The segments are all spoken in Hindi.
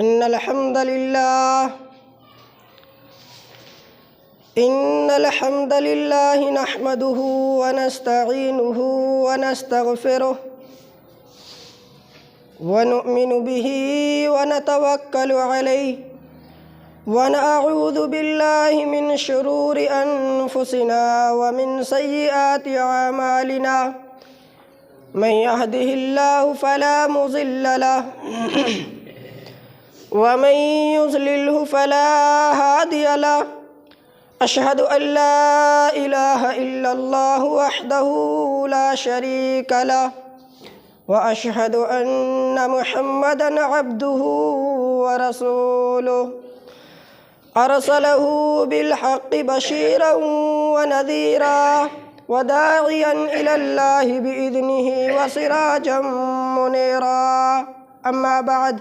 इन्नल हम्दलिल्लाहि नहमदुहु व नस्तईनुहु व नस्तगफिरुह व नु'मिनु बिही व नतवक्कलु अलैहि व नअऊज़ु बिल्लाहि मिन शुरूरि अनफुसिना व मिन सय्यिआति अमालिना मन यहदिहिल्लाहु फला मुज़िल्ल लहु व मन युज़लिल्हु फला हादिय लहु। अशहदु अल्ला इलाहा इल्लल्लाहु वहदहु ला शरीका लहु व अशहदु अन्ना मुहम्मदन अब्दुहु व रसूलुहु अरसलहु बिलहक़्क़ि बशीरन व नज़ीरा व दाइयन इलल्लाहि बिइज़निहि व सिराजम मुनीरा। अम्मा बाद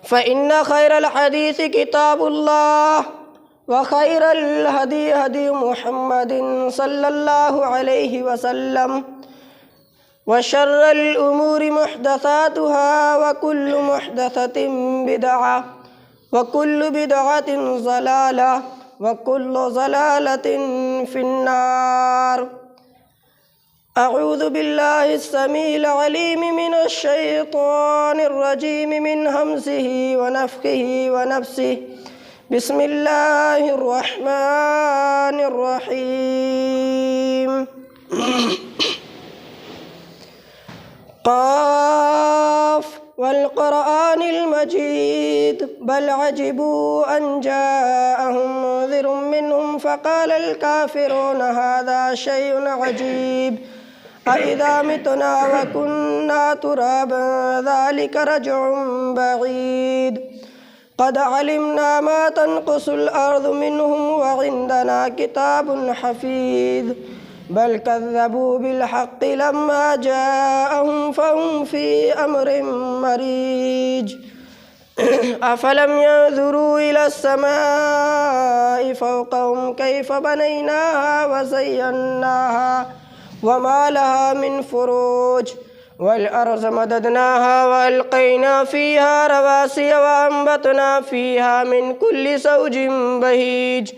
फ़इन्न खैरल हदीस किताबुल्लाह व खैरल हदी हदी मुहम्मदिन सल्लल्लाहु अलैहि वसल्लम व शर्रल उमूरि मुहदसातुहा व कुल्लु मुहदसतिन बिदअह व कुल्लु बिदअतिन ज़लालह व कुल्लु ज़लालतिन फिन्नार। अऊज़ु बिल्लाहि अस्समीइल अलीम मिनश शैतानिर रजीम मिन हमज़िही व नफ़्ख़िही व नफ़्सिही। बिस्मिल्लाहिर रहमानिर रहीम। क़ाफ़ वल क़ुरआनिल मजीद बल अजिबू अन जाअहुम मुन्ज़िरुम मिनहुम फ़क़ालल काफ़िरूना हाज़ा शैउन अजीब अइज़ा मितना व कुन्ना तुराबन ज़ालिका रज्उन बईद क़द अलिमना मा तनक़ुसुल अर्ज़ु मिनहुम व इंदना किताबुन हफ़ीज़ बल कज़्ज़बू बिलहक़्क़ि लम्मा जाअहुम फ़हुम फ़ी अम्रिन मरीज। अफ़लम यंज़ुरू इलस समाइ फ़ौक़हुम कैफ़ बनैनाहा व ज़य्यन्नाहा व मा लहा मिन फ़ुरूज वल अर्ज़ मददनाहा व अलक़ैना फ़ीहा रवासिय व अंबतना फ़ीहा मिन कुल्लि ज़ौजिन बहीज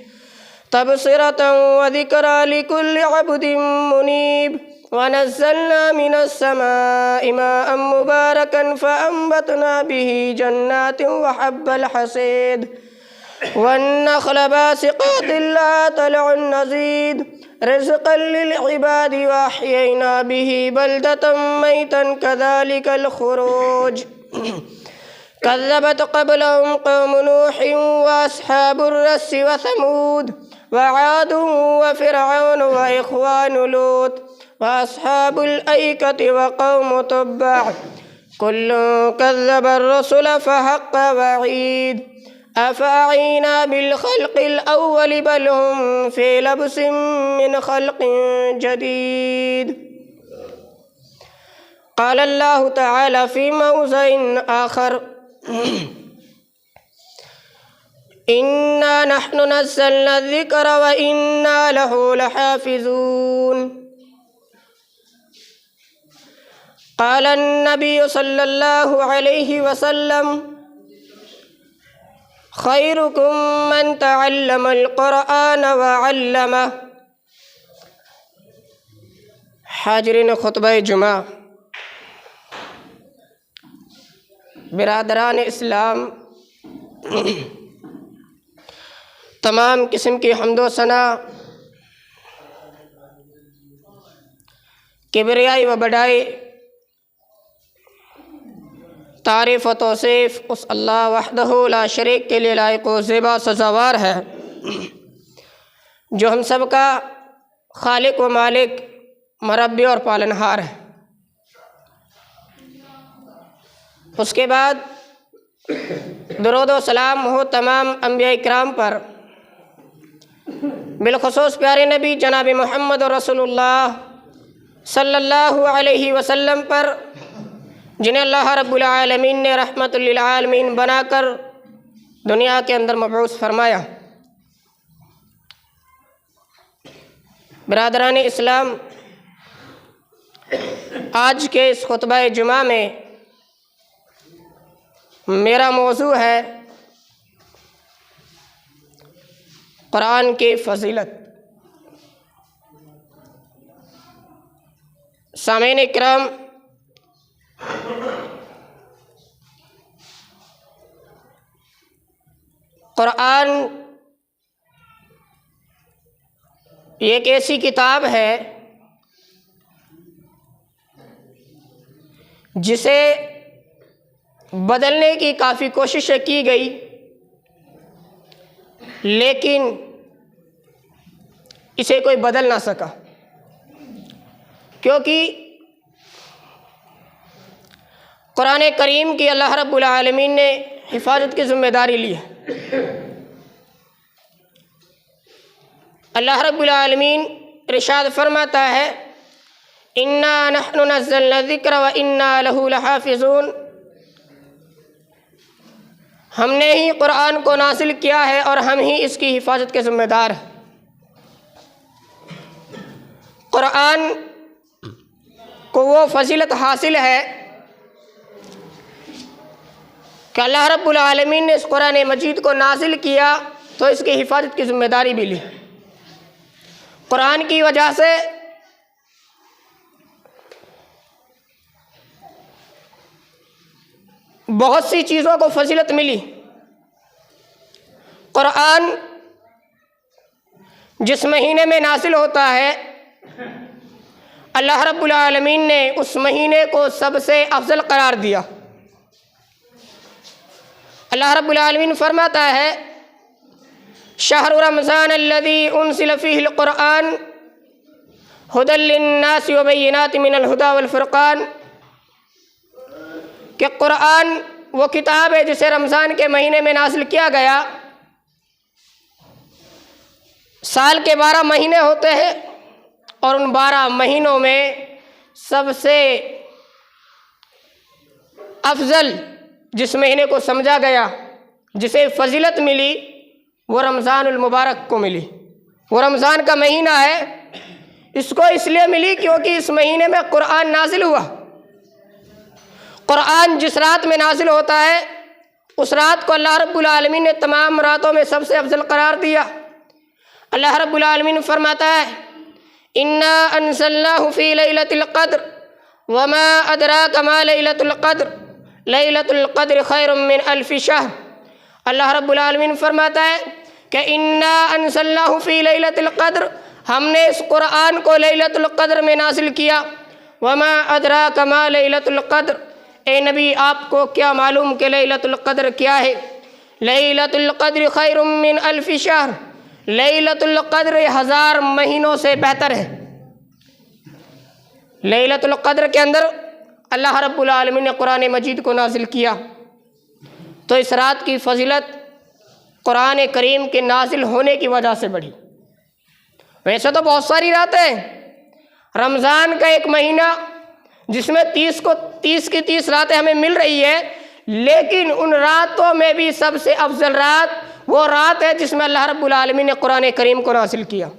तबसिरतन व ज़िक्रा लिकुल्लि अब्दिन मुनीब व नज़्ज़लना मिनस समाइ माअन मुबारकन फ़अंबतना बिही जन्नातिन व हब्बल हसीद वन्नख़्ल बासिक़ातिन लहा तलउन नज़ीद रिज़्क़न लिलइबादि व अह्यैना बिही बलदतन मैतन कज़ालिकल ख़ुरूज। कज़्ज़बत क़ब्लहुम क़ौमु नूहिन व अस्हाबुर रस्सि व समूद व आदुन व फ़िरऔन व इख़्वानु लूत व अस्हाबुल ऐकति व क़ौमु तुब्बअ कुल्लुन कज़्ज़बर रसुल फ़हक़्क़ वईद। अफ़अयीना बिलख़ल्क़िल अव्वल बल हुम फ़ी लब्सिन मिन ख़ल्क़िन जदीद। क़ाल अल्लाहु तआला फ़ी मौज़िइन आख़र इन्ना नहनु नज़्ज़लना ज़िक्र व इन्ना लहु लहाफ़िज़ून। क़ाल अन्नबिय्यु सल्लल्लाहु अलैहि वसल्लम खैरुकुम मन तअल्लमल क़ुरआन व अल्लमह। हाज़रीन खुतबा जुमा, बिरादरान इस्लाम, तमाम किस्म की हम्दो सना किबरियाई व बड़ाई तारीफ़ व तौसीफ़ उस अल्लाह वहदहु ला शरीक के लिए लायक व ज़ेबा सज़ावार है जो हम सब का खालिक व मालिक, मरब्बी और पालनहार है। उसके बाद दुरूद व सलाम हो तमाम अंबिया इकराम पर, बिलख़ुसूस प्यारे नबी जनाब मोहम्मद रसूलुल्लाह सल्लल्लाहु अलैहि वसल्लम पर, जिन्हें अल्लाह रब्बुल आलमीन ने रहमतुल लिल आलमीन बनाकर दुनिया के अंदर मबऊस फरमाया। बिरादरान इस्लाम, आज के इस खुतबा जुमा में मेरा मौजू है कुरान की फजीलत। सामीन इकराम, कुरान एक ऐसी किताब है जिसे बदलने की काफ़ी कोशिशें की गई, लेकिन इसे कोई बदल ना सका, क्योंकि कुरान करीम की अल्लाह रब्बुल आलमीन ने हिफाजत की ज़िम्मेदारी ली है। अल्लाह रब्बुल आलमीन इरशाद फरमाता है, इन्ना नहनु नज़्ज़लना ज़िक्र व इन्ना लहू लहाफ़िज़ून। हमने ही कुरान को नाज़िल किया है और हम ही इसकी हिफाजत के ज़िम्मेदार हैं। कुरान को वो फजीलत हासिल है कि अल्लाह रब्बुल आलमीन ने इस कुरान मजीद को नाज़िल किया तो इसकी हिफाजत की ज़िम्मेदारी भी ली। कुरान की वजह से बहुत सी चीज़ों को फजीलत मिली। कुरान जिस महीने में नाज़िल होता है, अल्लाह रब्बुल आलमीन ने उस महीने को सबसे अफजल करार दिया। अल्लाह रब्बुल आलमीन फरमाता है, शहरु रमज़ान अल्लज़ी उनज़िल फ़ीहिल क़ुरआन हुदल लिन्नासि व बय्यिनातिन मिनल हुदा वल फ़ुरक़ान, कि कुरान वो किताब है जिसे रमज़ान के महीने में नाज़िल किया गया। साल के 12 महीने होते हैं और उन 12 महीनों में सबसे अफजल जिस महीने को समझा गया, जिसे फजीलत मिली, वो रमज़ानुल मुबारक को मिली। वो रमज़ान का महीना है, इसको इसलिए मिली क्योंकि इस महीने में कुरान नाजिल हुआ। कुरान जिस रात में नाजिल होता है, उस रात को अल्लाह रब्बुल आलमीन ने तमाम रातों में सबसे अफजल करार दिया। अल्लाह रब्बुल आलमीन फरमाता है, इन्ना अंज़लनाहु फ़ी लैलतिल क़द्र वमा अदराका मा लैलतुल क़द्र लैलतुल क़द्र खैरुम मिन अल्फ़ि शहर। अल्लाह रब्बुल आलमीन फरमाता है कि इन्ना अंज़लनाहु फ़ी लैलतिल क़द्र, हमने इस कुरान को लैलतुल क़द्र में नाजिल किया। वमा अदराका मा लैलतुल क़द्र, ए नबी आपको क्या मालूम कि लैलतुल क़द्र क्या है। लैलतुल क़द्र खैरुम मिन अल्फ़ि शहर, लैलतुल क़द्र 1000 महीनों से बेहतर है। लैलतुल क़द्र के अंदर अल्लाह रब्बुल आलमीन ने कुरान मजीद को नाजिल किया, तो इस रात की फजीलत कुरान करीम के नाजिल होने की वजह से बढ़ी। वैसे तो बहुत सारी रातें, रमज़ान का एक महीना जिसमें 30 की 30 रातें हमें मिल रही है, लेकिन उन रातों में भी सबसे अफजल रात वो रात है जिसमें अल्लाह रब्बुल आलमीन ने कुरान करीम को नाज़िल किया।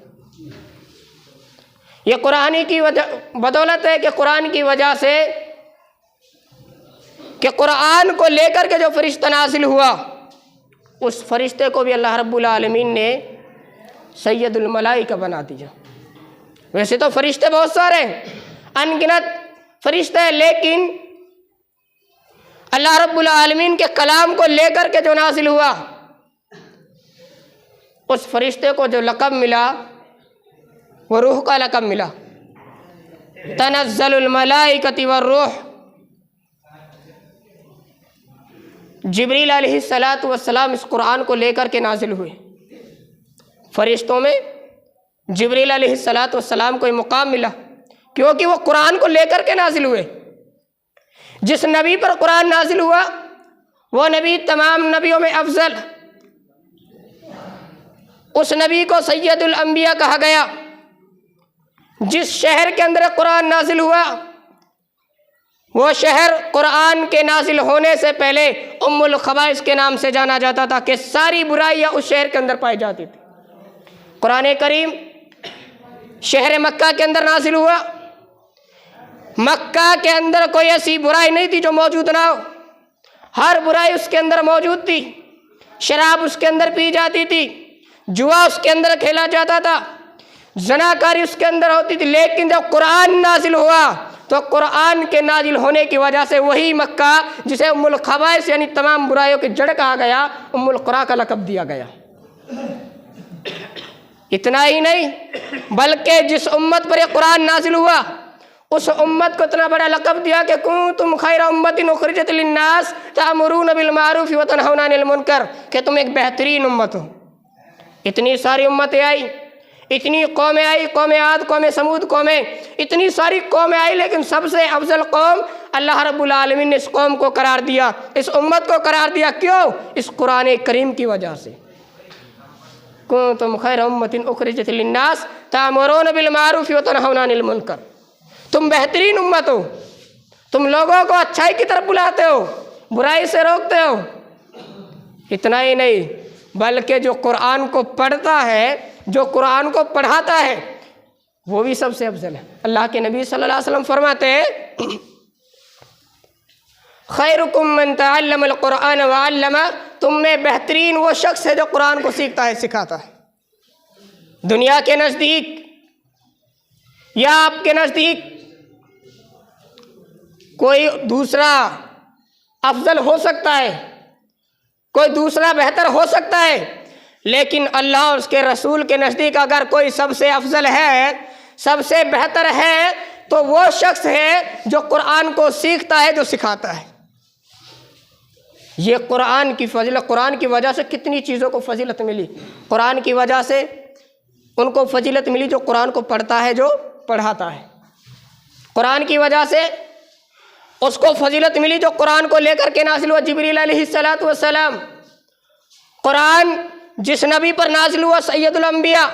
ये कुरान की बदौलत है कि कुरान की वजह से कि कुरान को लेकर के जो फरिश्ता नाज़िल हुआ, उस फरिश्ते को भी अल्लाह रब्बुल आलमीन ने सैयदुल मलाइका बना दिया। वैसे तो फरिश्ते बहुत सारे, अनगिनत फरिश्ते हैं, लेकिन अल्लाह रब्बुल आलमीन के कलाम को लेकर के जो नाज़िल हुआ, उस फरिश्ते को जो लक़ब मिला वो रूह का लक़ब मिला। तनज़्ज़लुल मलाइकति वर्रूह, जिब्रील अलैहिस्सलातु वस्सलाम इस कुरान को लेकर के नाजिल हुए। फरिश्तों में जिब्रील अलैहिस्सलातु वस्सलाम को ये मुकाम मिला क्योंकि वो कुरान को लेकर के नाजिल हुए। जिस नबी पर कुरान नाजिल हुआ वो नबी तमाम नबियों में अफजल, उस नबी को सैयदुल अंबिया कहा गया। जिस शहर के अंदर कुरान नाजिल हुआ वो शहर कुरान के नाजिल होने से पहले उम्मुल खबाइस के नाम से जाना जाता था, कि सारी बुराइयां उस शहर के अंदर पाई जाती थी। कुरान करीम शहर मक्का के अंदर नाजिल हुआ। मक्का के अंदर कोई ऐसी बुराई नहीं थी जो मौजूद ना हो। हर बुराई उसके अंदर मौजूद थी। शराब उसके अंदर पी जाती थी, जुआ उसके अंदर खेला जाता था, जनाकारी उसके अंदर होती थी। लेकिन जब कुरान नाजिल हुआ तो कुरान के नाजिल होने की वजह से वही मक्का जिसे उम्मुल खबाइस यानी तमाम बुराइयों की जड़ कहा गया, उम्मुल कुरा का लक़ब दिया गया। इतना ही नहीं बल्कि जिस उम्मत पर यह कुरान नाजिल हुआ उस उम्मत को इतना बड़ा लक़ब दिया कि कुंतुम खैरा उम्मतिन उखरिजत लिन्नास तअमुरूना बिल मारूफ व तनहौना अनिल मुनकर, कि तुम एक बेहतरीन उम्मत हो। इतनी सारी उम्मतें आई, इतनी कौमें आई, कौमें आद, कौमें समूद, कौमें, इतनी सारी कौमें आई, लेकिन सबसे अफजल कौम अल्लाह रब्बुल आलमीन ने इस कौम को करार दिया, इस उम्मत को करार दिया। क्यों? इस कुरान करीम की वजह से। कुंतुम खैरा उम्मतिन उखरिजत लिन्नास तअमुरूना बिल मारूफ व तनहौना अनिल मुनकर, तुम बेहतरीन उम्मत हो, तुम लोगों को अच्छाई की तरफ बुलाते हो, बुराई से रोकते हो। इतना ही नहीं बल्कि जो कुरान को पढ़ता है, जो कुरान को पढ़ाता है, वो भी सबसे अफजल है। अल्लाह के नबी सल्लल्लाहु अलैहि वसल्लम फरमाते हैं खैरुकुम मन तअल्लमल कुरान व अल्लमा, तुम में बेहतरीन वो शख्स है जो कुरान को सीखता है, सिखाता है। दुनिया के नज़दीक या आपके नज़दीक कोई दूसरा अफजल हो सकता है, कोई दूसरा बेहतर हो सकता है, लेकिन अल्लाह और उसके रसूल के नज़दीक अगर कोई सबसे अफजल है, सबसे बेहतर है, तो वो शख्स है जो कुरान को सीखता है, जो सिखाता है। ये कुरान की फजीलत, कुरान की वजह से कितनी चीज़ों को फजीलत मिली। कुरान की वजह से उनको फजीलत मिली जो कुरान को पढ़ता है, जो पढ़ाता है। कुरान की वजह से उसको फजीलत मिली जो कुरान को लेकर के नाजिल हुआ, जिब्रील अलैहिस्सलातु वस्सलाम। कुरान जिस नबी पर नाजिल हुआ सैयदुल अंबिया,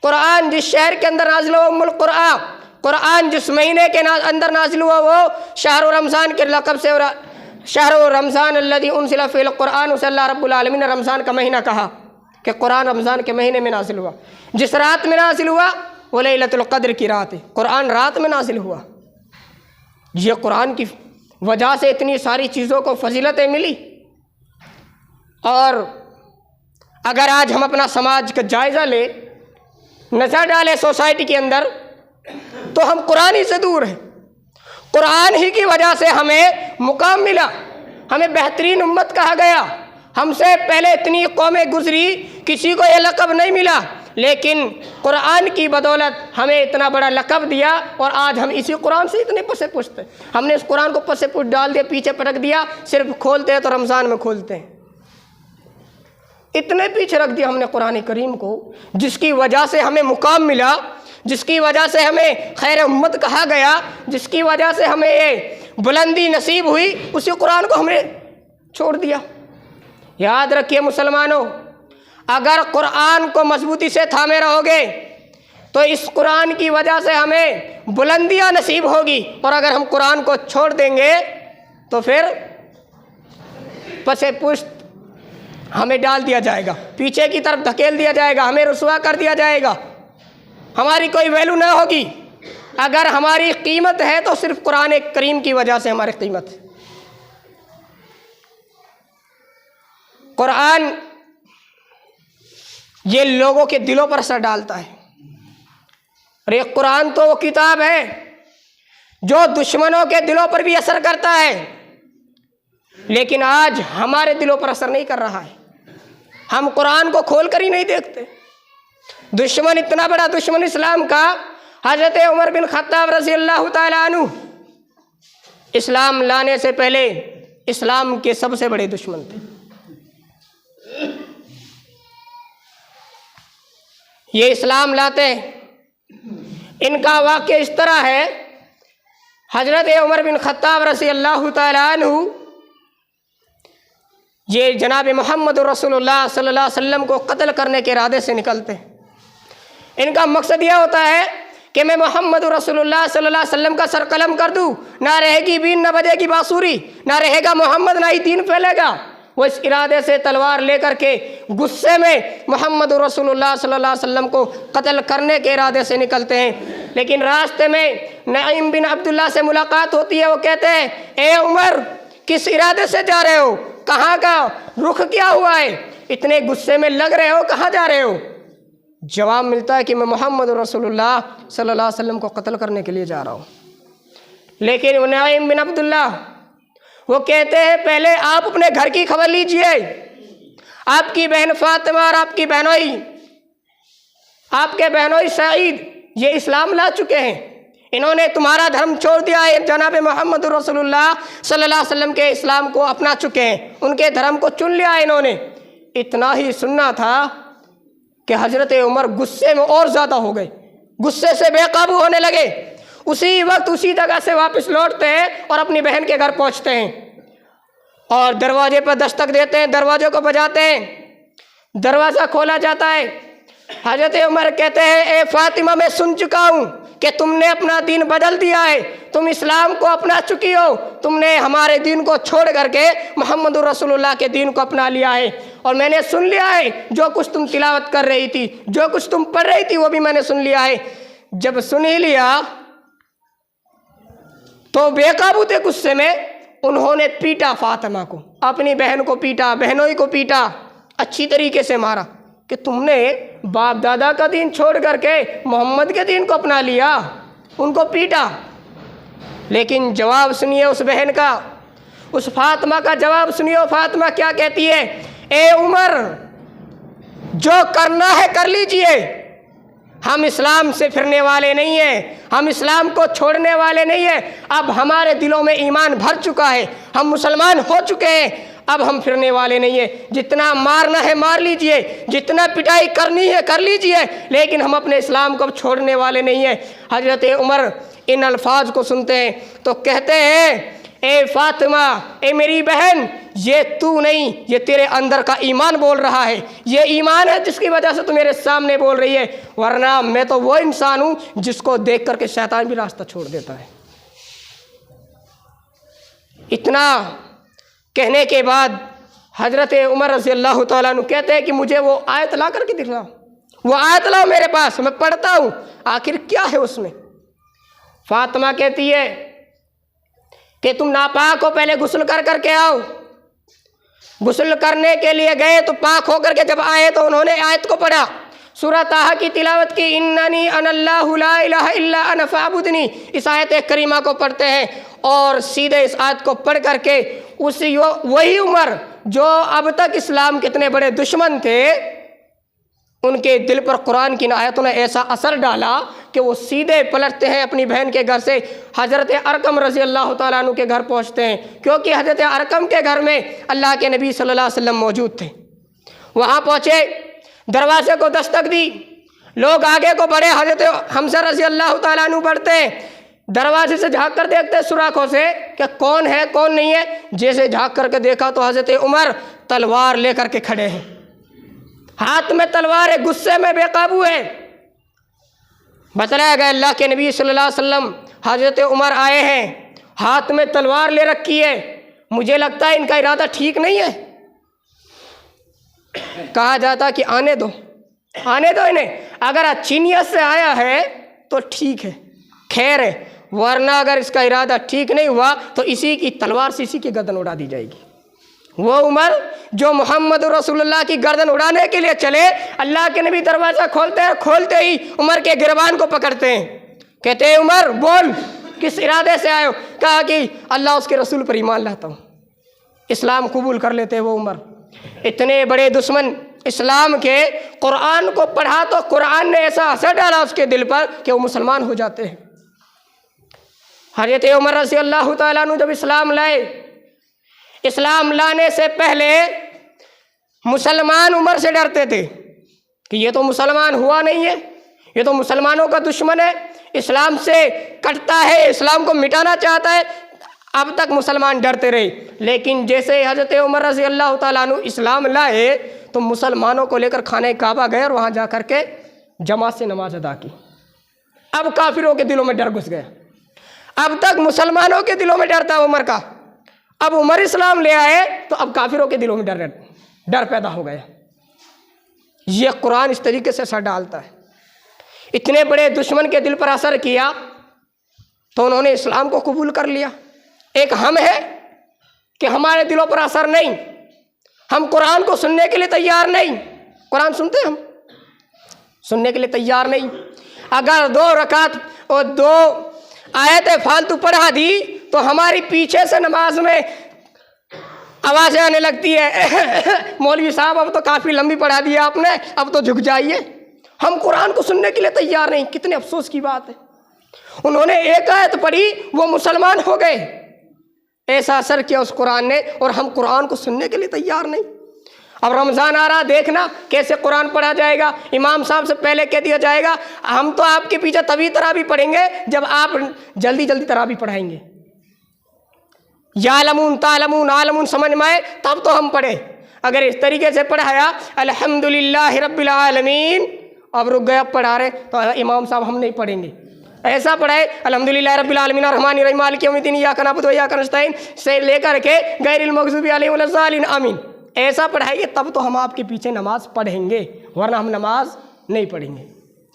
कुरान जिस शहर के अंदर नाजिल हुआ उम्मुल कुरा, कुरान जिस महीने के अंदर नाजिल हुआ वो शहर रमज़ान के लक़ब से, शहर रमज़ान अल्लज़ी उनज़िला फ़ीहिल कुरान, उसे अल्लाह रब्बुल आलमीन ने रमज़ान का महीना कहा कि कुरान रमज़ान के महीने में नाजिल हुआ। जिस रात में नाजिल हुआ वो लैलतुल क़द्र की रात है, कुरान रात में नाजिल हुआ। ये कुरान की वजह से इतनी सारी चीज़ों को फजीलतें मिली। और अगर आज हम अपना समाज का जायज़ा ले, नज़र डालें सोसाइटी के अंदर, तो हम कुरान ही से दूर हैं। कुरान ही की वजह से हमें मुकाम मिला, हमें बेहतरीन उम्मत कहा गया। हमसे पहले इतनी कौमें गुजरी, किसी को यह लक़ब नहीं मिला, लेकिन कुरान की बदौलत हमें इतना बड़ा लक़ब दिया। और आज हम इसी कुरान से इतने पसे पुछते, हमने इस कुरान को पसे पुछ डाल दिया, पीछे पटक दिया, सिर्फ खोलते हैं तो रमज़ान में खोलते हैं। इतने पीछे रख दिया हमने कुरान करीम को, जिसकी वजह से हमें मुकाम मिला, जिसकी वजह से हमें खैर उम्मत कहा गया, जिसकी वजह से हमें ये बुलंदी नसीब हुई, उसी कुरान को हमने छोड़ दिया। याद रखिए मुसलमानों, अगर कुरान को मजबूती से थामे रहोगे तो इस कुरान की वजह से हमें बुलंदियाँ नसीब होगी, और अगर हम कुरान को छोड़ देंगे तो फिर पसे पुश्त हमें डाल दिया जाएगा, पीछे की तरफ धकेल दिया जाएगा, हमें रुसवा कर दिया जाएगा, हमारी कोई वैल्यू न होगी। अगर हमारी कीमत है तो सिर्फ कुरान करीम की वजह से हमारी कीमत है। कुरान ये लोगों के दिलों पर असर डालता है। और ये कुरान तो वो किताब है जो दुश्मनों के दिलों पर भी असर करता है, लेकिन आज हमारे दिलों पर असर नहीं कर रहा है। हम कुरान को खोल कर ही नहीं देखते। दुश्मन, इतना बड़ा दुश्मन इस्लाम का, हज़रत उमर बिन खत्ताब रज़ी अल्लाह ताला अन्हु इस्लाम लाने से पहले इस्लाम के सबसे बड़े दुश्मन थे। ये इस्लाम लाते, इनका वाक़या इस तरह है, हज़रत उमर बिन खत्ताब रज़ी अल्लाह ताला अन्हु ये जनाब मोहम्मद रसूलुल्लाह सल्लल्लाहु अलैहि वसल्लम को कत्ल करने के इरादे से निकलते हैं। इनका मकसद यह होता है कि मैं मोहम्मद रसूलुल्लाह सल्लल्लाहु अलैहि वसल्लम का सर कलम कर दूँ, ना रहेगी बीन, ना बजेगी बांसुरी, ना रहेगा मोहम्मद, ना ही दीन फैलेगा। वो इस इरादे से तलवार लेकर के गुस्से में मोहम्मद रसूलुल्लाह सल्लल्लाहु अलैहि वसल्लम को कत्ल करने के इरादे से निकलते हैं। लेकिन रास्ते में नईम बिन अब्दुल्ला से मुलाकात होती है। वो कहते हैं, ए उमर, किस इरादे से जा रहे हो, कहाँ का रुख क्या हुआ है, इतने गुस्से में लग रहे हो, कहाँ जा रहे हो? जवाब मिलता है कि मैं मोहम्मद रसूलुल्लाह सल्लल्लाहु अलैहि वसल्लम को कत्ल करने के लिए जा रहा हूँ। लेकिन उनाइम बिन अब्दुल्लाह वो कहते हैं पहले आप अपने घर की खबर लीजिए। आपकी बहन फातिमा और आपकी बहनोई, आपके बहनोई सईद ये इस्लाम ला चुके हैं, इन्होंने तुम्हारा धर्म छोड़ दिया है। जनाब मोहम्मद रसूलुल्लाह सल्लल्लाहु अलैहि वसल्लम के इस्लाम को अपना चुके हैं, उनके धर्म को चुन लिया है इन्होंने। इतना ही सुनना था कि हज़रत उमर गुस्से में और ज़्यादा हो गए, गुस्से से बेकाबू होने लगे। उसी वक्त उसी जगह से वापस लौटते हैं और अपनी बहन के घर पहुंचते हैं और दरवाजे पर दस्तक देते हैं, दरवाजे को बजाते हैं। दरवाज़ा खोला जाता है। हज़रत उमर कहते हैं ए फातिमा, मैं सुन चुका हूँ कि तुमने अपना दीन बदल दिया है, तुम इस्लाम को अपना चुकी हो, तुमने हमारे दीन को छोड़ करके मोहम्मद रसूलुल्लाह के दीन को अपना लिया है। और मैंने सुन लिया है जो कुछ तुम तिलावत कर रही थी, जो कुछ तुम पढ़ रही थी, वो भी मैंने सुन लिया है। जब सुन ही लिया तो बेकाबू थे गुस्से में, उन्होंने पीटा फातिमा को, अपनी बहन को पीटा, बहनोई को पीटा, अच्छी तरीके से मारा कि तुमने बाप दादा का दीन छोड़ करके मोहम्मद के दीन को अपना लिया। उनको पीटा। लेकिन जवाब सुनिए उस बहन का, उस फातिमा का जवाब सुनिए। फातिमा क्या कहती है, ए उमर, जो करना है कर लीजिए, हम इस्लाम से फिरने वाले नहीं हैं, हम इस्लाम को छोड़ने वाले नहीं हैं। अब हमारे दिलों में ईमान भर चुका है, हम मुसलमान हो चुके हैं, अब हम फिरने वाले नहीं हैं। जितना मारना है मार लीजिए, जितना पिटाई करनी है कर लीजिए, लेकिन हम अपने इस्लाम को अब छोड़ने वाले नहीं हैं। हज़रत उमर इन अल्फाज को सुनते हैं तो कहते हैं ए फातिमा, ए मेरी बहन, ये तू नहीं, ये तेरे अंदर का ईमान बोल रहा है, ये ईमान है जिसकी वजह से तू मेरे सामने बोल रही है, वरना मैं तो वो इंसान हूँ जिसको देख करके शैतान भी रास्ता छोड़ देता है। इतना कहने के बाद हज़रत उमर रज़ी अल्लाह तआला अन्हु कहते हैं कि मुझे वो आयत ला करके दिखाओ, वो आयत लाओ मेरे पास, मैं पढ़ता हूँ, आखिर क्या है उसमें। फातिमा कहती है कि तुम नापाक हो, पहले गुस्ल कर करके आओ। गुस्ल करने के लिए गए तो पाक होकर के जब आए तो उन्होंने आयत को पढ़ा, सूरह ताहा की तिलावत की, इन्ननी अनल्लाहु ला इलाहा इल्ला अना फ़अबुदनी, इस आयत करीमा को पढ़ते हैं और सीधे इस आयत को पढ़ करके उसी वही उमर जो अब तक इस्लाम के इतने बड़े दुश्मन थे, उनके दिल पर कुरान की आयतों ने ऐसा असर डाला कि वो सीधे पलटते हैं अपनी बहन के घर से हज़रत अरकम रज़ी अल्लाह तआला अन्हु के घर पहुँचते हैं, क्योंकि हज़रत अरकम के घर में अल्लाह के नबी सल्लल्लाहु अलैहि वसल्लम मौजूद थे। वहाँ पहुँचे, दरवाजे को दस्तक दी, लोग आगे को बढ़े, हज़रत हमज़ा रज़ी अल्लाह तआला अन्हु बढ़ते हैं, दरवाजे से झाँक कर देखते हैं सुराखों से कि कौन है कौन नहीं है। जैसे झाँक करके देखा तो हज़रत उमर तलवार लेकर के खड़े हैं, हाथ में तलवार है, गुस्से में बेकाबू है। बताया गया अल्लाह के नबी सल्लल्लाहु अलैहि वसल्लम, हज़रत उमर आए हैं, हाथ में तलवार ले रखी है, मुझे लगता है इनका इरादा ठीक नहीं है। कहा जाता कि आने दो, आने दो इन्हें, अगर अच्छी नियत से आया है तो ठीक है, खैर है, वरना अगर इसका इरादा ठीक नहीं हुआ तो इसी की तलवार से इसी की गर्दन उड़ा दी जाएगी। वो उमर जो मोहम्मद रसूलुल्लाह की गर्दन उड़ाने के लिए चले, अल्लाह के नबी दरवाज़ा खोलते हैं, खोलते ही उमर के गिरबान को पकड़ते हैं, कहते हैं उमर बोल किस इरादे से आए हो। कहा कि अल्लाह उसके रसूल पर ईमान लाता हूँ, इस्लाम कबूल कर लेते हैं वो उमर। इतने बड़े दुश्मन इस्लाम के, कुरान को पढ़ा तो कुरान ने ऐसा असर डाला उसके दिल पर कि वो मुसलमान हो जाते हैं। हज़रत उमर रज़ी अल्लाह तआला अन्हु जब इस्लाम लाए, इस्लाम लाने से पहले मुसलमान उमर से डरते थे कि ये तो मुसलमान हुआ नहीं है, ये तो मुसलमानों का दुश्मन है, इस्लाम से कटता है, इस्लाम को मिटाना चाहता है। अब तक मुसलमान डरते रहे, लेकिन जैसे हज़रत उमर रज़ी अल्लाह तआला अन्हु इस्लाम लाए तो मुसलमानों को लेकर खाने काबा गए और वहाँ जा कर के जमात से नमाज अदा की। अब काफिरों के दिलों में डर घुस गया। अब तक मुसलमानों के दिलों में डर था उमर का, अब उमर इस्लाम ले आए तो अब काफिरों के दिलों में डर पैदा हो गया। ये कुरान इस तरीके से असर डालता है। इतने बड़े दुश्मन के दिल पर असर किया तो उन्होंने इस्लाम को कबूल कर लिया। एक हम है कि हमारे दिलों पर असर नहीं, हम कुरान को सुनने के लिए तैयार नहीं। कुरान सुनते हम, सुनने के लिए तैयार नहीं। अगर 2 रकात और 2 आयतें फालतू पढ़ा दी तो हमारी पीछे से नमाज में आवाज़ें आने लगती है, मौलवी साहब अब तो काफ़ी लंबी पढ़ा दी आपने, अब तो झुक जाइए। हम कुरान को सुनने के लिए तैयार नहीं। कितने अफसोस की बात है। उन्होंने एक आयत पढ़ी, वो मुसलमान हो गए। ऐसा असर किया उस कुरान ने, और हम कुरान को सुनने के लिए तैयार नहीं। अब रमज़ान आ रहा, देखना कैसे कुरान पढ़ा जाएगा। इमाम साहब से पहले कह दिया जाएगा हम तो आपके पीछे तभी तरावी पढ़ेंगे जब आप जल्दी जल्दी तरावी पढ़ाएंगे। यालमून तालमून आलमून समझ में आए तब तो हम पढ़े। अगर इस तरीके से पढ़ाया अल्हम्दुलिल्लाह रब्बिल आलमीन, अब रुक गए, अब पढ़ा रहे, तो इमाम साहब हम नहीं पढ़ेंगे। ऐसा पढ़ाए अल्हम्दुलिल्लाह रब्बिल आलमीन अर्रहमानिर रहीम मालिकी यौमिद्दीन इय्याका नअबुदु व इय्याका नस्तईन से लेकर के गैरिल मग़ज़ूबि अलैहिम वलज़्ज़ालिन आमीन, ऐसा पढ़ाइए तब तो हम आपके पीछे नमाज पढ़ेंगे, वरना हम नमाज नहीं पढ़ेंगे।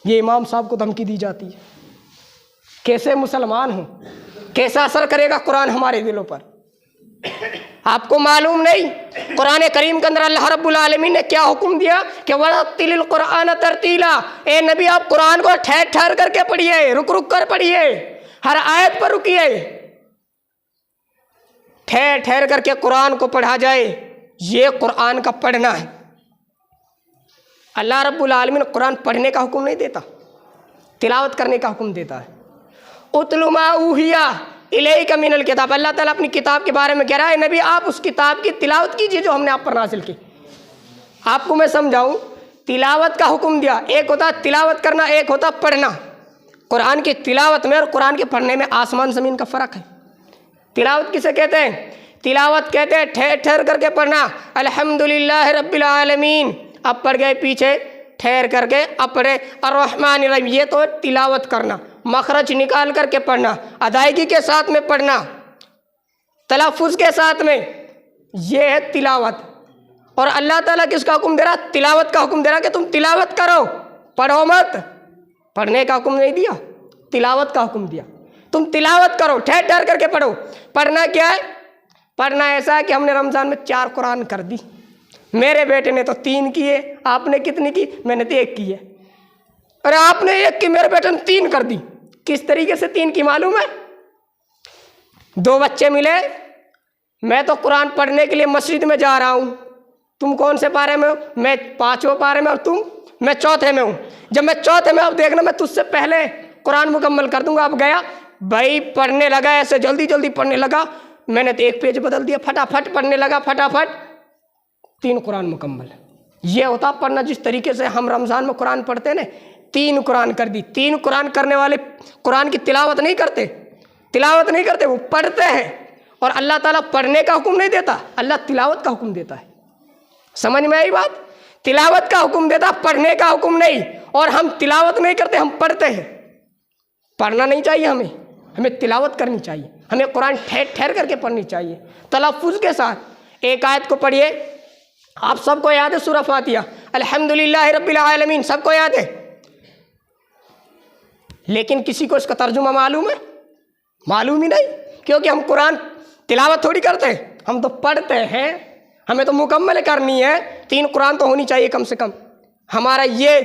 ये इमाम साहब को धमकी दी जाती है। कैसे मुसलमान हो, कैसा असर करेगा कुरान हमारे दिलों पर, आपको मालूम नहीं। कुरान करीम के अंदर अल्लाह रब्बुल आलमीन ने क्या हुक्म दिया कि वरत्तिलिल कुरान तरतीला, ए नबी आप कुरान को ठहर ठहर करके पढ़िए, रुक रुक कर पढ़िए, हर आयत पर रुकिए, ठहर ठहर करके कुरान को पढ़ा जाए। ये कुरान का पढ़ना है। अल्लाह रब्बुल आलमीन कुरान पढ़ने का हुक्म नहीं देता, तिलावत करने का हुक्म देता है। उतलु मा ऊहिया इलैका मिनल किताब, अल्लाह ताला अपनी किताब के बारे में कह रहा है नबी आप उस किताब की तिलावत कीजिए जो हमने आप पर नाजिल की। आपको मैं समझाऊं, तिलावत का हुक्म दिया, एक होता तिलावत करना, एक होता पढ़ना। कुरान की तिलावत में और कुरान के पढ़ने में आसमान ज़मीन का फ़र्क है। तिलावत किसे कहते हैं? तिलावत कहते हैं ठहर ठहर करके पढ़ना। अल्हम्दुलिल्लाह रब्बिल आलमीन, अब पढ़ गए पीछे, ठहर करके अब पढ़े अर्रहमानिर रहीम, ये तो तिलावत करना, मखरज निकाल करके पढ़ना, अदायगी के साथ में पढ़ना, तलफ़ुज़ के साथ में, ये है तिलावत। और अल्लाह ताला किसका हुक्म दे रहा? तिलावत का हुक्म दे रहा कि तुम तिलावत करो, पढ़ो मत। पढ़ने का हुक्म नहीं दिया, तिलावत का हुक्म दिया। तुम तिलावत करो, ठहर ठहर करके पढ़ो। पढ़ना क्या है? पढ़ना ऐसा है कि हमने रमज़ान में 4 कुरान कर दी। मेरे बेटे ने तो 3 किए, आपने कितनी की? मैंने तो 1 की है। अरे आपने 1 की, मेरे बेटे ने 3 कर दी। किस तरीके से 3 की मालूम है? 2 बच्चे मिले, मैं तो कुरान पढ़ने के लिए मस्जिद में जा रहा हूँ, तुम कौन से पारे में हो? मैं 5वें पारे में, और तुम? मैं 4थे में हूँ। जब मैं 4थे में, अब देखना मैं तुझसे पहले कुरान मुकम्मल कर दूंगा। अब गया भाई, पढ़ने लगा, ऐसे जल्दी जल्दी पढ़ने लगा, मैंने तो 1 पेज बदल दिया, फटाफट पढ़ने लगा, फटाफट 3 कुरान मुकम्मल। ये होता पढ़ना। जिस तरीके से हम रमज़ान में कुरान पढ़ते हैं ना, 3 कुरान कर दी। 3 कुरान करने वाले कुरान की तिलावत नहीं करते, तिलावत नहीं करते, वो पढ़ते हैं। और अल्लाह ताला पढ़ने का हुक्म नहीं देता, अल्लाह तिलावत का हुक्म देता है। समझ में आई बात? तिलावत का हुक्म देता, पढ़ने का हुक्म नहीं। और हम तिलावत नहीं करते, हम पढ़ते हैं। पढ़ना नहीं चाहिए हमें, हमें तिलावत करनी चाहिए। हमें कुरान ठहर ठहर करके पढ़नी चाहिए, तलफ़ुज़ के साथ। एक आयत को पढ़िए, आप सबको याद है सूरह फातिहा, अल्हम्दुलिल्लाह रब्बिल आलमीन, सबको याद है। लेकिन किसी को इसका तर्जुमा मालूम है? मालूम ही नहीं, क्योंकि हम कुरान तिलावत थोड़ी करते हैं, हम तो पढ़ते हैं। हमें तो मुकम्मल करनी है, 3 कुरान तो होनी चाहिए कम से कम। हमारा ये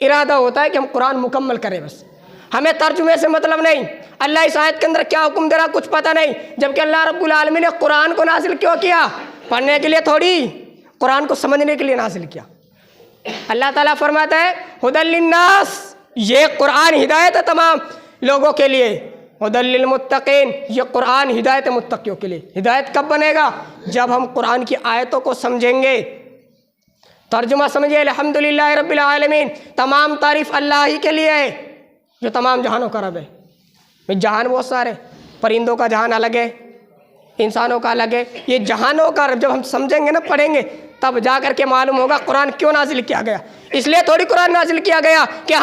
इरादा होता है कि हम कुरान मुकम्मल करें, बस। हमें तर्जुमे से मतलब नहीं। अल्लाह इस आयत के अंदर क्या हुक्म दे रहा कुछ पता नहीं, जबकि अल्लाह रब्बुल आलमीन ने कुरान को नाजिल क्यों किया? पढ़ने के लिए थोड़ी, कुरान को समझने के लिए नाजिल किया। अल्लाह ताला फरमाता है हुदल लिन्नास, ये कुरान हिदायत है तमाम लोगों के लिए। हुदल लिल मुत्तकीन, ये कुरान हिदायत है मुत्तकियों के लिए। हिदायत कब बनेगा? जब हम कुरान की आयतों को समझेंगे। तर्जुमा समझिए, अल्हम्दुलिल्लाह रब्बिल आलमीन, तमाम तारीफ़ अल्लाह ही के लिए है जो तमाम जहानों का रब है। जहान बहुत सारे, परिंदों का जहान अलग है, इंसानों का अलग है। ये जहानों का जब हम समझेंगे ना, पढ़ेंगे, तब जा कर के मालूम होगा कुरान क्यों नाजिल किया गया। इसलिए थोड़ी कुरान नाजिल किया गया कि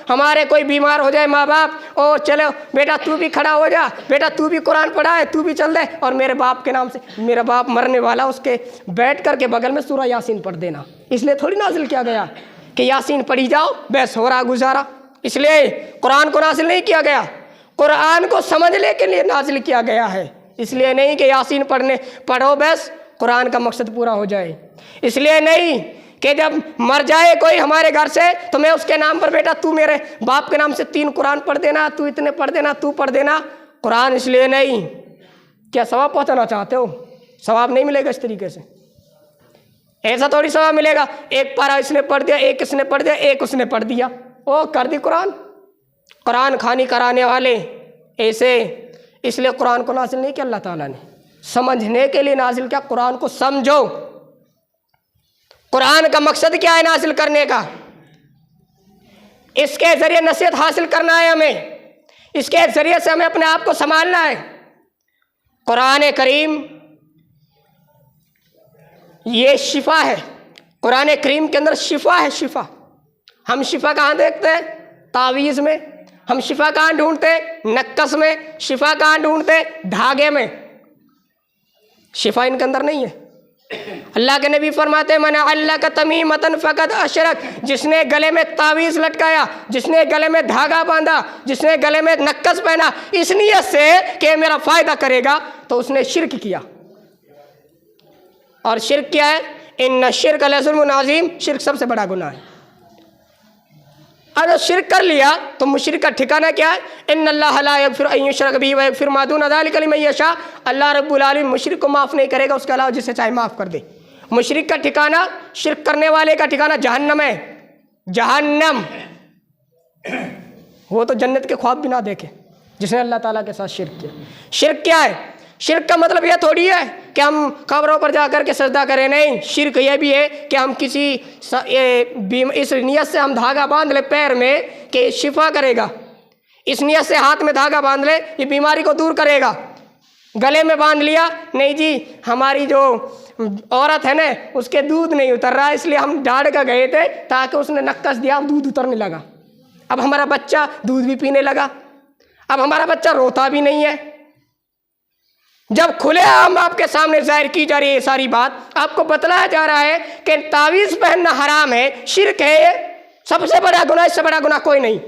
हमारे कोई बीमार हो जाए, माँ बाप, ओ चलो बेटा तू भी खड़ा हो जा, बेटा तू भी कुरान पढ़ा है, तू भी चल दे, और मेरे बाप के नाम से, मेरा बाप मरने वाला, उसके बैठ कर के बगल में सूरह यासीन पढ़ देना। इसलिए थोड़ी नाजिल किया गया कि यासीन पढ़ी जाओ, बस हो रहा गुजारा। इसलिए कुरान को नाजिल नहीं किया गया, कुरान को समझने के लिए नाजिल किया गया है। इसलिए नहीं कि यासीन पढ़ो बस कुरान का मकसद पूरा हो जाए, इसलिए नहीं कि जब मर जाए कोई हमारे घर से तो मैं उसके नाम पर बेटा तू मेरे बाप के नाम से 3 कुरान पढ़ देना, तू इतने पढ़ देना, तू पढ़ देना। कुरान इसलिए नहीं। क्या सवाब पहुंचाना चाहते हो? सवाब नहीं मिलेगा इस तरीके से, ऐसा थोड़ी सवाब मिलेगा। एक पारा इसने पढ़ दिया, एक इसने पढ़ दिया, एक उसने पढ़ दिया, ओ कर दी कुरान। कुरान खानी कराने वाले ऐसे, इसलिए कुरान को नाजिल नहीं किया अल्लाह ताला ने, समझने के लिए नाजिल किया। कुरान को समझो। कुरान का मकसद क्या है नाजिल करने का? इसके जरिए नसीहत हासिल करना है हमें, इसके जरिए से हमें अपने आप को संभालना है। कुरान करीम ये शिफा है, कुरान करीम के अंदर शिफा है। शिफा हम शिफा कहाँ देखते हैं? तावीज़ में। हम शिफा कहाँ ढूंढते? नक्कस में। शिफा कहाँ ढूंढते? धागे में। शिफा इनके अंदर नहीं है। अल्लाह के नबी फरमाते मन अल्लाह का तमीमतन फ़कत अशरक, जिसने गले में तावीज़ लटकाया, जिसने गले में धागा बांधा, जिसने गले में नक्कस पहना इस नियत से कि मेरा फ़ायदा करेगा, तो उसने शिरक किया। और शिरक क्या है? इन्ना शिरक लज़ुल्मुन अज़ीम, शिरक सबसे बड़ा गुनाह है। अगर शिरक कर लिया तो मुशरिक का ठिकाना क्या है? इन्नल्लाह ला यग़फ़िरु अन युशरक बिही व यग़फ़िरु मा दून ज़ालिका लिमन यशा। अल्लाह रब्बुल आलमीन मुशरिक को माफ़ नहीं करेगा, उसके अलावा जिसे चाहे माफ़ कर दे। मुशरिक का ठिकाना, शिरक करने वाले का ठिकाना जहन्नम है। जहन्नम, वो तो जन्नत के ख्वाब भी ना देखे जिसने अल्लाह ताला के साथ शिरक किया। शिरक क्या है? शिरक का मतलब यह थोड़ी है कि हम कब्रों पर जाकर के सजदा करें, नहीं। शिरक यह भी है कि हम किसी इस नियत से हम धागा बांध ले पैर में कि शिफा करेगा, इस नियत से हाथ में धागा बांध ले ये बीमारी को दूर करेगा। गले में बांध लिया, नहीं जी हमारी जो औरत है ना उसके दूध नहीं उतर रहा इसलिए हम झाड़ का गए थे, ताकि उसने नक्कस दिया, दूध उतरने लगा। अब हमारा बच्चा दूध भी पीने लगा, अब हमारा बच्चा रोता भी नहीं है। जब खुले आम आपके सामने जाहिर की जा रही है ये सारी बात, आपको बतलाया जा रहा है कि तावीज़ पहनना हराम है, शिरक है, ये सबसे बड़ा गुनाह, इससे बड़ा गुनाह कोई नहीं।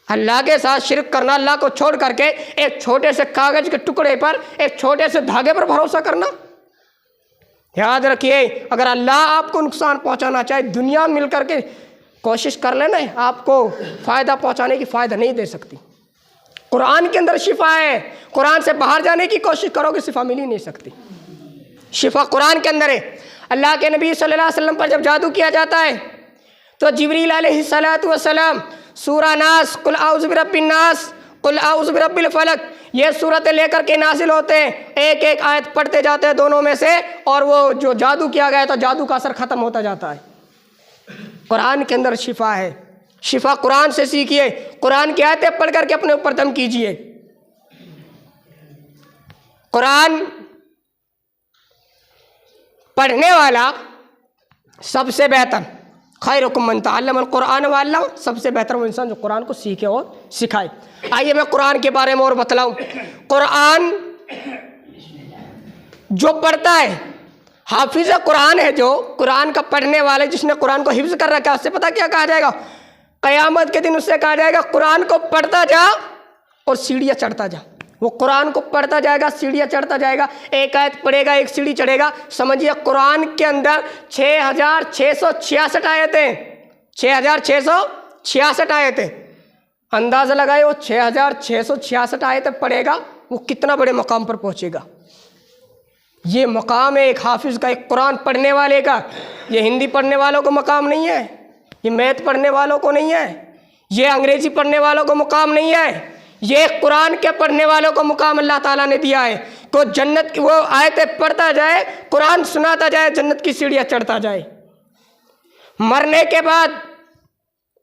अल्लाह के साथ शिरक करना, अल्लाह को छोड़ करके एक छोटे से कागज के टुकड़े पर, एक छोटे से धागे पर भरोसा करना। याद रखिए, अगर अल्लाह आपको नुकसान पहुंचाना चाहे, दुनिया मिल करके कोशिश कर लेना, आपको फ़ायदा पहुंचाने की फ़ायदा नहीं दे सकती। कुरान के अंदर शिफा है, कुरान से बाहर जाने की कोशिश करोगे शिफा मिल ही नहीं सकती। शिफा कुरान के अंदर है। अल्लाह के नबी सल्लल्लाहु अलैहि वसल्लम पर जब जादू किया जाता है तो जिब्रील अलैहिस्सलातु वस्सलाम सूरा नास, कुल आउज़ु बिरब्बिन नास, कुल आउज़ु बिरब्बिल फलक, ये सूरतें लेकर के नाजिल होते हैं। एक एक आयत पढ़ते जाते हैं दोनों में से, और वो जो जादू किया गया तो जादू का असर ख़त्म होता जाता है। कुरान के अंदर शिफा है। शिफा कुरान से सीखिए, कुरान की आयतें पढ़ करके अपने ऊपर दम कीजिए। कुरान पढ़ने वाला सबसे बेहतर, खैरुकुम मन तअल्लमल कुरान व अल्लम, सबसे बेहतर वो इंसान जो कुरान को सीखे और सिखाए। आइए मैं कुरान के बारे में और बतलाऊं। कुरान जो पढ़ता है, हाफिज़ कुरान है, जो कुरान का पढ़ने वाले, जिसने कुरान को हिफ्ज़ कर रखा है, उससे पता क्या कहा जाएगा? क़यामत के दिन उससे कहा जाएगा कुरान को पढ़ता जा और सीढ़ियाँ चढ़ता जा। वो कुरान को पढ़ता जाएगा, सीढ़ियाँ चढ़ता जाएगा, एक आयत पढ़ेगा, एक सीढ़ी चढ़ेगा। समझिए कुरान के अंदर 6666 आयतें, 6666 आयतें। अंदाज़ा लगाए वो 6666 आयतें पढ़ेगा, वो कितना बड़े मकाम पर पहुँचेगा। ये मकाम है एक हाफिज़ का, एक कुरान पढ़ने वाले का। ये हिंदी पढ़ने वालों को मकाम नहीं है, ये मैथ पढ़ने वालों को नहीं है, ये अंग्रेज़ी पढ़ने वालों को मुकाम नहीं है, ये कुरान के पढ़ने वालों को मुकाम अल्लाह ताला ने दिया है। तो जन्नत की वो आयतें पढ़ता जाए, कुरान सुनाता जाए, जन्नत की सीढ़ियाँ चढ़ता जाए। मरने के बाद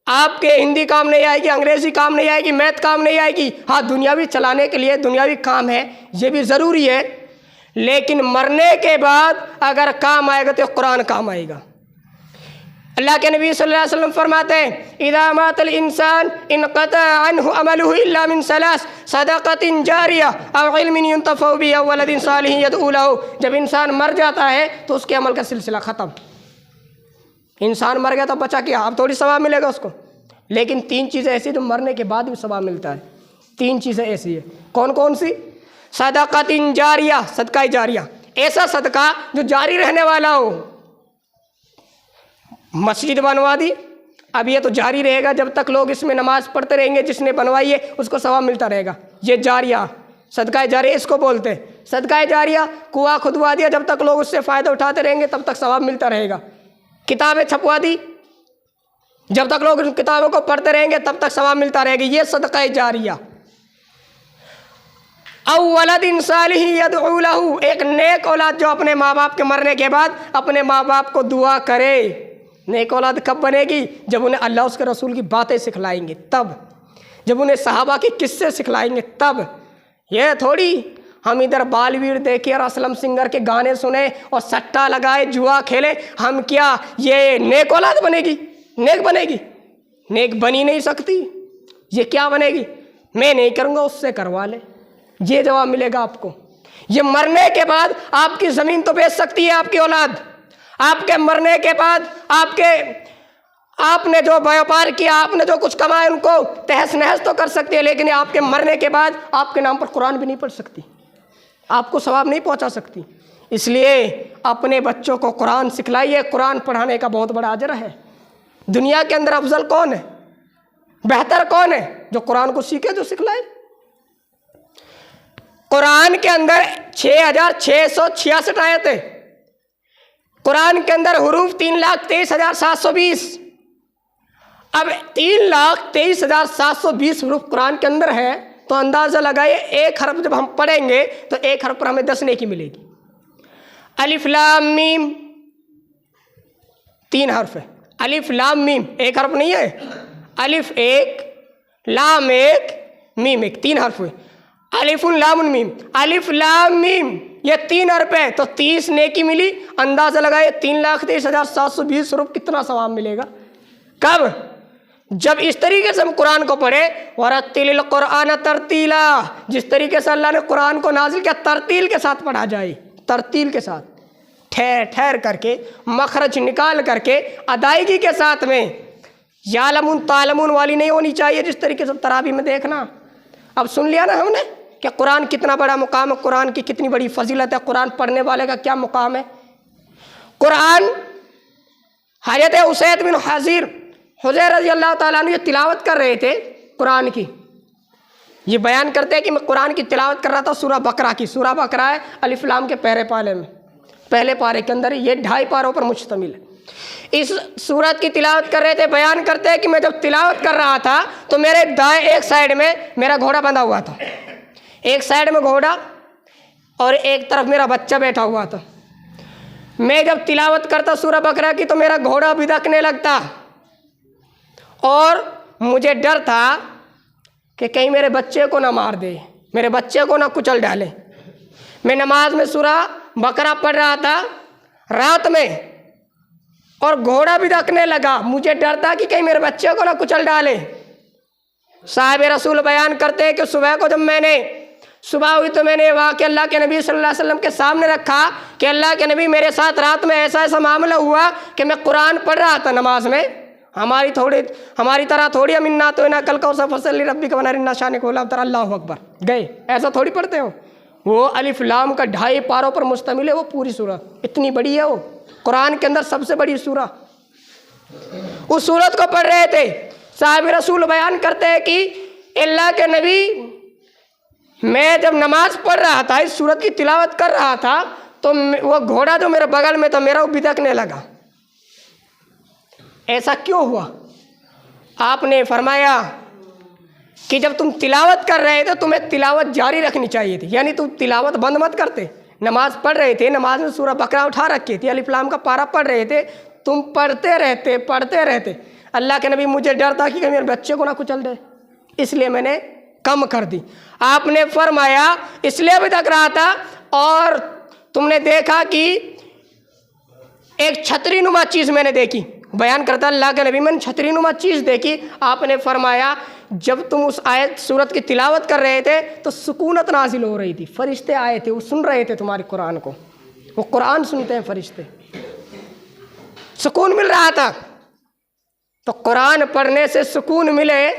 आपके हिंदी काम नहीं आएगी, अंग्रेज़ी काम नहीं आएगी, मैथ काम नहीं आएगी। हाँ, दुनियावी चलाने के लिए दुनियावी काम है, ये भी ज़रूरी है, लेकिन मरने के बाद अगर काम आएगा तो कुरान काम आएगा। अल्लाह के नबी सल्लल्लाहु अलैहि वसल्लम फरमाते हैं, इज़ा मातल इंसान इनक़ता अन्हु अमलुहु इल्ला मिन सलास सदक़तिन जारिया औ इल्मिन युंतफ़उ बिही औ वलदिन सालिहिन यदऊ लहु। जब इंसान मर जाता है तो उसके अमल का सिलसिला ख़त्म। इंसान मर गया तो बचा क्या? अब थोड़ी सवाब मिलेगा उसको। लेकिन 3 चीज़ें ऐसी जो मरने के बाद भी सवाब मिलता है। 3 चीज़ें ऐसी है। कौन कौन सी? सदक़तिन जारिया, सदका जारिया, ऐसा सदका जो जारी रहने वाला हो। मस्जिद बनवा दी, अब ये तो जारी रहेगा जब तक लोग इसमें नमाज पढ़ते रहेंगे, जिसने बनवाई है उसको सवाब मिलता रहेगा। ये जारिया, सदका जारिया इसको बोलते हैं। सदका जारिया, कुआं खुदवा दिया, जब तक लोग उससे फ़ायदा उठाते रहेंगे तब तक सवाब मिलता रहेगा। किताबें छपवा दी, जब तक लोग उन किताबों को पढ़ते रहेंगे तब तक सवाब मिलता रहेगा। ये सदका जारिया। औ वलदिन सालिह यदउ लहू, एक नेक औलाद जो अपने माँ बाप के मरने के बाद अपने माँ बाप को दुआ करे। नेक औलाद कब बनेगी? जब उन्हें अल्लाह उसके रसूल की बातें सिखलाएंगे तब, जब उन्हें सहाबा के किस्से सिखलाएंगे तब। ये थोड़ी हम इधर बालवीर देखे और असलम सिंगर के गाने सुने और सट्टा लगाए, जुआ खेले, हम क्या ये नेक औलाद बनेगी? नेक बनेगी? नेक बनी नहीं सकती। ये क्या बनेगी? मैं नहीं करूँगा, उससे करवा ले, ये जवाब मिलेगा आपको। ये मरने के बाद आपकी ज़मीन तो बेच सकती है आपकी औलाद, आपके मरने के बाद आपने जो व्यापार किया, आपने जो कुछ कमाया उनको तहस नहस तो कर सकती है, लेकिन आपके मरने के बाद आपके नाम पर कुरान भी नहीं पढ़ सकती, आपको सवाब नहीं पहुंचा सकती। इसलिए अपने बच्चों को कुरान सिखलाइए। कुरान पढ़ाने का बहुत बड़ा अजर है। दुनिया के अंदर अफजल कौन है, बेहतर कौन है? जो कुरान को सीखे, जो सिखलाए। कुरान के अंदर 6666 आयतें, कुरान के अंदर हुरूफ 3,23,720। अब 3,23,720 हुरूफ कुरान के अंदर है, तो अंदाज़ा लगाइए एक हरफ जब हम पढ़ेंगे तो एक हरफ पर हमें 10 नेकी मिलेगी। अलिफ लाम मीम 3 हरफ है। अलिफ लाम मीम एक हरफ नहीं है, अलिफ एक, लाम एक, मीम एक, 3 हरफ है। अलिफुन लामुन मीम, अलिफ लाम मीम, ये 3 हरफ है, तो 30 नेकी मिली। अंदाज़ा लगाए 3,23,720 रुपये कितना सवाब मिलेगा। कब? जब इस तरीके से हम कुरान को पढ़े। वरत्तिलिल कुरान तरतीला, जिस तरीके से अल्लाह ने कुरान को नाजिल किया, तरतील के साथ पढ़ा जाए, तरतील के साथ, ठहर ठहर करके, मखरज निकाल करके, अदायगी के साथ में। यालमुन तालमुन वाली नहीं होनी चाहिए, जिस तरीके से तरावी में देखना। अब सुन लिया ना हमने कि कुरान कितना बड़ा मुकाम है, कुरान की कितनी बड़ी फजीलत है, कुरान पढ़ने वाले का क्या मुकाम है। कुरान हज़रत उसैद बिन हुज़ैर रज़ी अल्लाह ताला अन्हु ये तिलावत कर रहे थे कुरान की। ये बयान करते हैं कि मैं कुरान की तिलावत कर रहा था सूरह बकरा की। सूरह बकरा है अलिफ लाम के पहले पारे में, पहले पारे के अंदर, ये 2.5 पारों पर मुश्तमिल है। इस सूरत की तिलावत कर रहे थे। बयान करते हैं कि मैं जब तिलावत कर रहा था तो मेरे दाएं एक साइड में मेरा घोड़ा बंधा हुआ था, एक साइड में घोड़ा और एक तरफ मेरा बच्चा बैठा हुआ था। मैं जब तिलावत करता सूरह बकरा की तो मेरा घोड़ा बिदकने लगता और मुझे डर था कि कहीं मेरे बच्चे को ना मार दे, मेरे बच्चे को ना कुचल डाले। मैं नमाज में सूरह बकरा पढ़ रहा था रात में और घोड़ा बिदकने लगा। मुझे डर था कि कहीं मेरे बच्चे को ना कुचल डाले। साहिब रसूल बयान करते हैं कि सुबह को जब मैंने सुबह हुई तो मैंने वाक़या अल्लाह के नबी सल्लल्लाहु अलैहि वसल्लम के सामने रखा कि अल्लाह के नबी, मेरे साथ रात में ऐसा ऐसा मामला हुआ कि मैं कुरान पढ़ रहा था नमाज में। हमारी तरह थोड़ी अमिन्ना तो ना कल कौसा फसल रब्बी का बना शान को अल्लाह अकबर गए, ऐसा थोड़ी पढ़ते हो। वो अलिफ लाम का 2.5 पारों पर मुश्तमिल है वो पूरी सूरत, इतनी बड़ी है वो, कुरान के अंदर सबसे बड़ी सूरह। उस सूरत को पढ़ रहे थे। साहिब रसूल बयान करते हैं कि अल्लाह के नबी, मैं जब नमाज पढ़ रहा था, इस सूरत की तिलावत कर रहा था, तो वो घोड़ा जो मेरे बगल में था मेरा वो बिदकने लगा। ऐसा क्यों हुआ? आपने फरमाया कि जब तुम तिलावत कर रहे थे तुम्हें तिलावत जारी रखनी चाहिए थी, यानी तुम तिलावत बंद मत करते। नमाज पढ़ रहे थे, नमाज में सूरह बकरा उठा रखी थी, अलिफ लाम का पारा पढ़ रहे थे, तुम पढ़ते रहते। अल्लाह के नबी, मुझे डर था कि मेरे बच्चे को ना कुचल दे, इसलिए मैंने कम कर दी। आपने फरमाया इसलिए भी तक रहा था। और तुमने देखा कि एक छतरी नुमा चीज़ मैंने देखी। बयान करता अल्लाह के नबी, मैंने छतरी नुमा चीज़ देखी। आपने फरमाया जब तुम उस आयत सूरत की तिलावत कर रहे थे तो सुकूनत नाजिल हो रही थी, फरिश्ते आए थे, वो सुन रहे थे तुम्हारे कुरान को। वो कुरान सुनते हैं फरिश्ते, सुकून मिल रहा था। तो कुरान पढ़ने से सुकून मिले,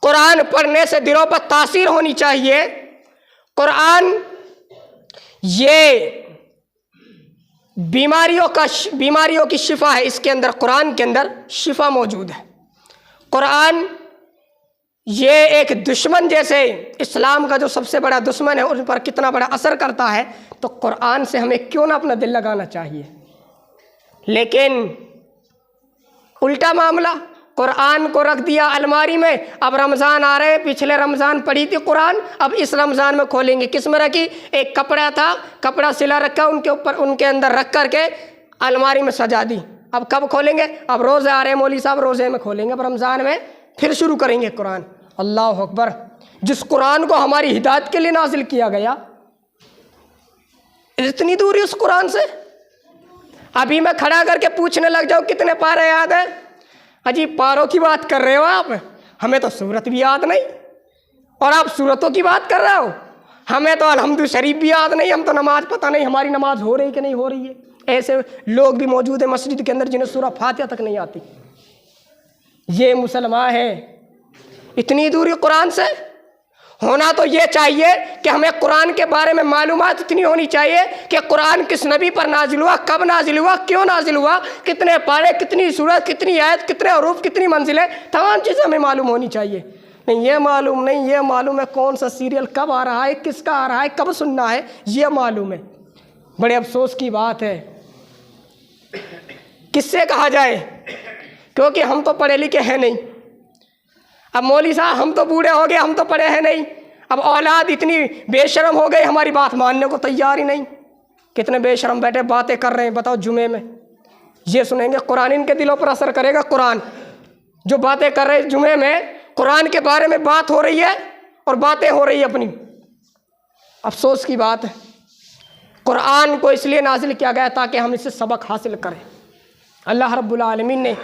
कुरान पढ़ने से दिलों पर तासीर होनी चाहिए, कुरान ये बीमारियों की शिफा है। इसके अंदर, कुरान के अंदर शिफा मौजूद है। कुरान ये एक दुश्मन जैसे, इस्लाम का जो सबसे बड़ा दुश्मन है, उन पर कितना बड़ा असर करता है, तो कुरान से हमें क्यों ना अपना दिल लगाना चाहिए। लेकिन उल्टा मामला, कुरान को रख दिया अलमारी में। अब रमज़ान आ रहे, पिछले रमज़ान पढ़ी थी कुरान, अब इस रमज़ान में खोलेंगे। किस में रखी? एक कपड़ा था, कपड़ा सिला रखा, उनके ऊपर, उनके अंदर रख करके अलमारी में सजा दी। अब कब खोलेंगे? अब रोज़े आ रहे हैं, मौलवी साहब रोज़े में खोलेंगे, अब रमज़ान में फिर शुरू करेंगे कुरान। अल्लाह अकबर। जिस कुरान को हमारी हिदायत के लिए नाजिल किया गया, इतनी दूरी उस कुरान से। अभी मैं खड़ा करके पूछने लग जाऊँ कितने पारे याद है, अजी पारों की बात कर रहे हो आप, हमें तो सूरत भी याद नहीं, और आप सूरतों की बात कर रहे हो, हमें तो अलहम्दु शरीफ भी याद नहीं, हम तो नमाज पता नहीं हमारी नमाज हो रही कि नहीं हो रही है। ऐसे लोग भी मौजूद है मस्जिद के अंदर जिन्हें सूरह फातिहा तक नहीं आती। ये मुसलमान है। इतनी दूरी कुरान से। होना तो ये चाहिए कि हमें कुरान के बारे में मालूमात इतनी होनी चाहिए कि कुरान किस नबी पर नाजिल हुआ, कब नाजिल हुआ, क्यों नाजिल हुआ, कितने पारे, कितनी सूरत, कितनी आयत, कितने हरूफ, कितनी मंजिलें, तमाम चीज़ें हमें मालूम होनी चाहिए। नहीं ये मालूम नहीं, ये मालूम है कौन सा सीरियल कब आ रहा है, किसका आ रहा है, कब सुनना है, ये मालूम है। बड़े अफसोस की बात है। किससे कहा जाए, क्योंकि हम तो पढ़े लिखे हैं नहीं। अब मौलवी साहब हम तो बूढ़े हो गए, हम तो पढ़े हैं नहीं। अब औलाद इतनी बेशरम हो गई, हमारी बात मानने को तैयार ही नहीं। कितने बेशरम बैठे बातें कर रहे हैं, बताओ जुमे में ये सुनेंगे, कुरान इनके दिलों पर असर करेगा। कुरान जो बातें कर रहे हैं जुमे में, कुरान के बारे में बात हो रही है और बातें हो रही है अपनी। अफसोस की बात है। कुरान को इसलिए नाजिल किया गया ताकि हम इससे सबक हासिल करें। अल्लाह रब्बुल आलमीन ने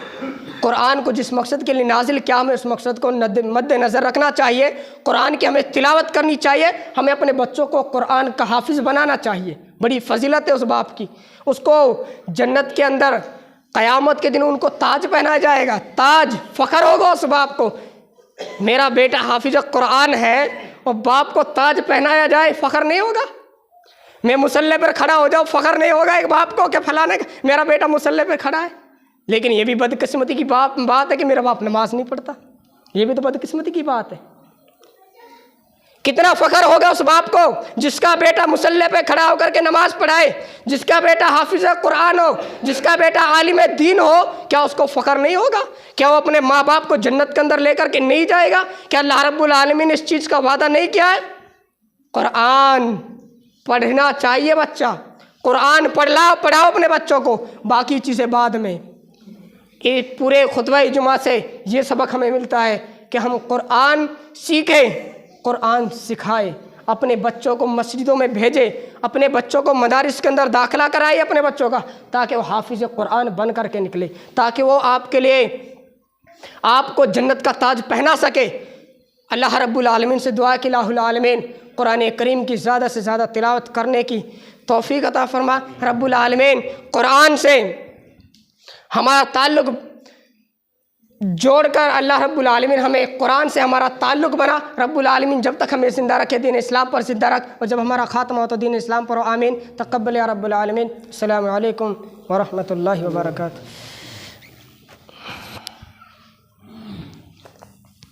कुरान को जिस मकसद के लिए नाजिल किया, हमें उस मकसद को मद्देनज़र रखना चाहिए। कुरान की हमें तिलावत करनी चाहिए। हमें अपने बच्चों को कुरान का हाफिज़ बनाना चाहिए। बड़ी फजीलत है उस बाप की। उसको जन्नत के अंदर क़यामत के दिन उनको ताज पहनाया जाएगा, ताज, फ़ख्र होगा उस बाप को। मेरा बेटा हाफिज़ कुरान है और बाप को ताज पहनाया जाए, फ़ख्र नहीं होगा? मैं मुसल्ले पर खड़ा हो जाऊँ, फ़ख्र नहीं होगा एक बाप को कि फलाने मेरा बेटा मुसल्ले पर खड़ा है? लेकिन ये भी बदकिस्मती की बात है कि मेरा बाप नमाज नहीं पढ़ता। ये भी तो बदकिस्मती की बात है। कितना फ़ख्र होगा उस बाप को जिसका बेटा मुसल्ले पे खड़ा होकर के नमाज पढ़ाए, जिसका बेटा हाफिज़ कुरान हो, जिसका बेटा आलिम दीन हो। क्या उसको फ़ख्र नहीं होगा? क्या वो अपने माँ बाप को जन्नत के अंदर लेकर के नहीं जाएगा? क्या अल्लाह रब्बुल आलमीन ने इस चीज़ का वादा नहीं किया है? कुरान पढ़ना चाहिए बच्चा। कुरान पढ़ाओ अपने बच्चों को, बाकी चीज़ें बाद में। ये पूरे खुतबा जुमा से ये सबक हमें मिलता है कि हम कुरान सीखें, कुरान सिखाएं, अपने बच्चों को मस्जिदों में भेजें, अपने बच्चों को मदारिस के अंदर दाखिला कराएं अपने बच्चों का, ताकि वो हाफिज़ कुरान बन करके निकले, ताकि वो आपके लिए आपको जन्नत का ताज पहना सके। अल्लाह रब्बुल आलमीन से दुआ कि इलाहुल आलमीन कुरान करीम की ज़्यादा से ज़्यादा तिलावत करने की तौफ़ीक़ अता फरमा। रब्बुल आलमीन कुरान से हमारा ताल्लुक़ जोड़कर अल्लाह रब्बुल आलमीन हमें कुरान से हमारा ताल्लुक़ बना। रब्बुल आलमीन जब तक हमें ज़िंदा रखे दीन इस्लाम पर ज़िंदा रख, और जब हमारा ख़ात्मा हो तो दीन इस्लाम पर हो। आमीन। तक़ब्बल या रब्बुल आलमीन। अस्सलामु अलैकुम व रहमतुल्लाहि व बरकातुहू।